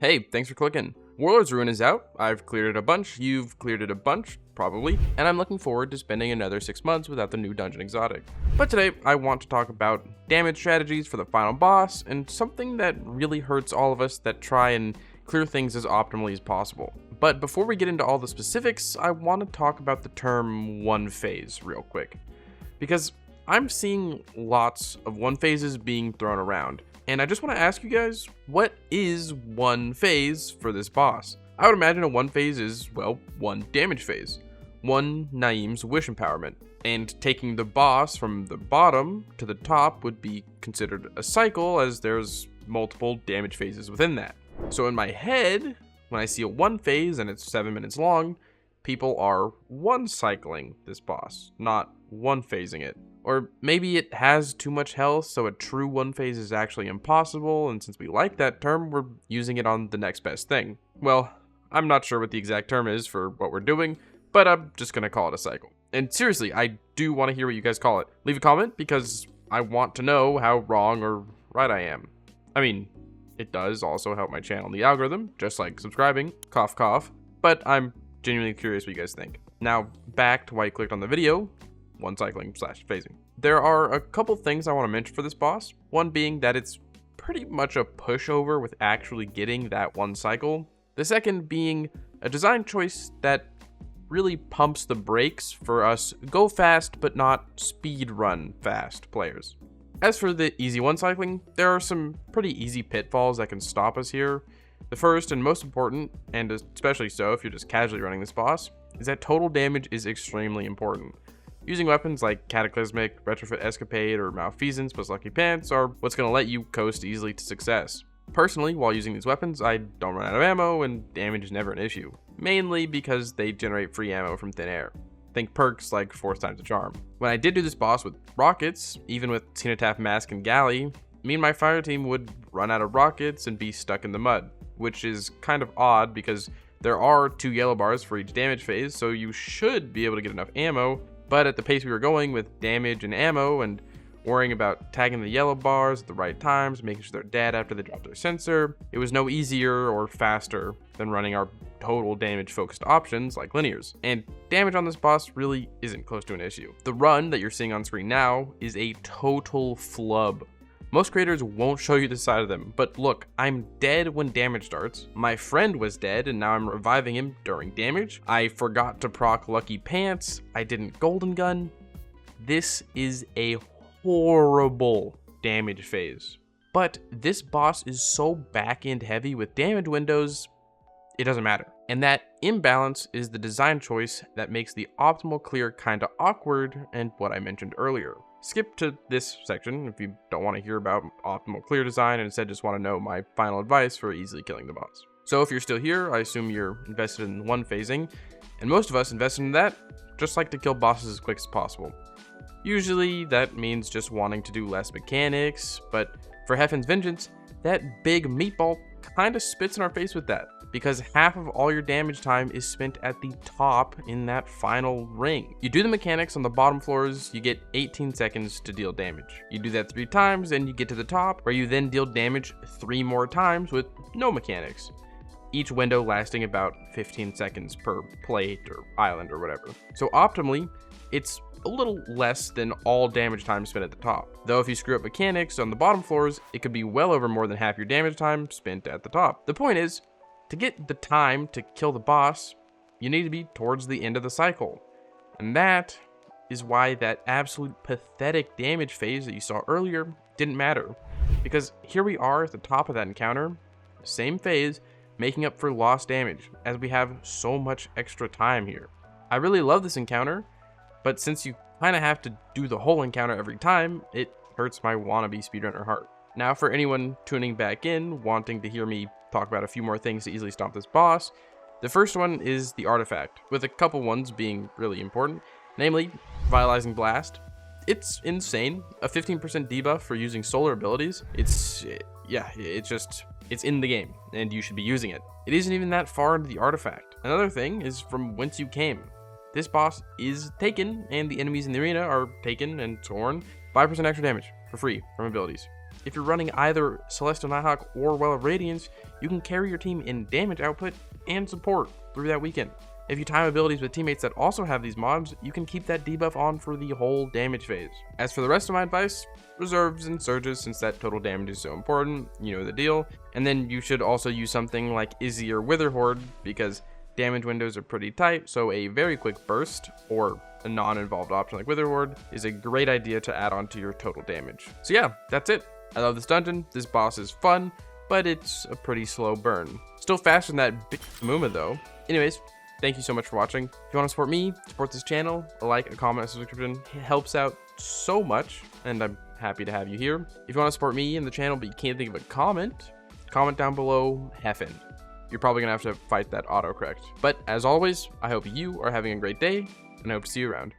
Hey, thanks for clicking. Warlord's Ruin is out. I've cleared it a bunch, you've cleared it a bunch, probably, and I'm looking forward to spending another 6 months without the new dungeon exotic. But today, I want to talk about damage strategies for the final boss, and something that really hurts all of us that try and clear things as optimally as possible. But before we get into all the specifics, I want to talk about the term one phase real quick. Because I'm seeing lots of one phases being thrown around. And I just want to ask you guys, what is one phase for this boss? I would imagine a one phase is, well, one damage phase. One Naeem's wish empowerment. And taking the boss from the bottom to the top would be considered a cycle, as there's multiple damage phases within that. So in my head, when I see a one phase and it's 7 minutes long, people are one cycling this boss, not one phasing it. Or maybe it has too much health, so a true one phase is actually impossible, and since we like that term, we're using it on the next best thing. Well, I'm not sure what the exact term is for what we're doing, but I'm just gonna call it a cycle. And seriously, I do want to hear what you guys call it. Leave a comment, because I want to know how wrong or right I am. I mean, it does also help my channel in the algorithm, just like subscribing, cough cough, but I'm genuinely curious what you guys think. Now, back to why you clicked on the video. One cycling / phasing. There are a couple things I want to mention for this boss. One being that it's pretty much a pushover with actually getting that one cycle. The second being a design choice that really pumps the brakes for us go fast but not speed run fast players. As for the easy one cycling, there are some pretty easy pitfalls that can stop us here. The first and most important, and especially so if you're just casually running this boss, is that total damage is extremely important. Using weapons like Cataclysmic, Retrofit Escapade, or Malfeasance plus Lucky Pants are what's going to let you coast easily to success. Personally, while using these weapons, I don't run out of ammo and damage is never an issue, mainly because they generate free ammo from thin air. Think perks like Force Times the Charm. When I did do this boss with rockets, even with Cenotaph Mask and Galley, me and my fire team would run out of rockets and be stuck in the mud, which is kind of odd because there are 2 yellow bars for each damage phase, so you should be able to get enough ammo. But at the pace we were going with damage and ammo and worrying about tagging the yellow bars at the right times, making sure they're dead after they drop their sensor, it was no easier or faster than running our total damage focused options like linears. And damage on this boss really isn't close to an issue. The run that you're seeing on screen now is a total flub. Most creators won't show you the side of them, but look, I'm dead when damage starts. My friend was dead and now I'm reviving him during damage. I forgot to proc Lucky Pants. I didn't Golden Gun. This is a horrible damage phase. But this boss is so back-end heavy with damage windows, it doesn't matter. And that imbalance is the design choice that makes the optimal clear kinda awkward and what I mentioned earlier. Skip to this section if you don't want to hear about optimal clear design and instead just want to know my final advice for easily killing the boss. So if you're still here, I assume you're invested in one phasing, and most of us invested in that just like to kill bosses as quick as possible. Usually that means just wanting to do less mechanics, but for Hefnd's Vengeance, that big meatball kind of spits in our face with that, because half of all your damage time is spent at the top in that final ring. You do the mechanics on the bottom floors, you get 18 seconds to deal damage. You do that 3 times and you get to the top, where you then deal damage 3 more times with no mechanics. Each window lasting about 15 seconds per plate or island or whatever. So optimally, it's a little less than all damage time spent at the top. Though if you screw up mechanics on the bottom floors, it could be well over more than half your damage time spent at the top. The point is, to get the time to kill the boss, you need to be towards the end of the cycle. And that is why that absolute pathetic damage phase that you saw earlier didn't matter. Because here we are at the top of that encounter, same phase, making up for lost damage, as we have so much extra time here. I really love this encounter, but since you kind of have to do the whole encounter every time, it hurts my wannabe speedrunner heart. Now for anyone tuning back in, wanting to hear me talk about a few more things to easily stomp this boss, the first one is the artifact, with a couple ones being really important, namely Vitalizing Blast. It's insane, a 15% debuff for using solar abilities. It's in the game, and you should be using it. It isn't even that far into the artifact. Another thing is from whence you came. This boss is taken, and the enemies in the arena are taken and torn 5% extra damage for free from abilities. If you're running either Celestial Nighthawk or Well of Radiance, you can carry your team in damage output and support through that weekend. If you time abilities with teammates that also have these mobs, you can keep that debuff on for the whole damage phase. As for the rest of my advice, reserves and surges, since that total damage is so important, you know the deal. And then you should also use something like Izzy or Wither Horde, because damage windows are pretty tight, so a very quick burst or a non-involved option like Wither Horde is a great idea to add on to your total damage. So yeah, that's it. I love this dungeon, this boss is fun, but it's a pretty slow burn. Still faster than that big Muma though. Anyways, thank you so much for watching. If you want to support me, support this channel, a like, a comment, a subscription, it helps out so much, and I'm happy to have you here. If you want to support me and the channel but you can't think of a comment down below Hefnd. You're probably gonna have to fight that autocorrect. But as always, I hope you are having a great day, and I hope to see you around.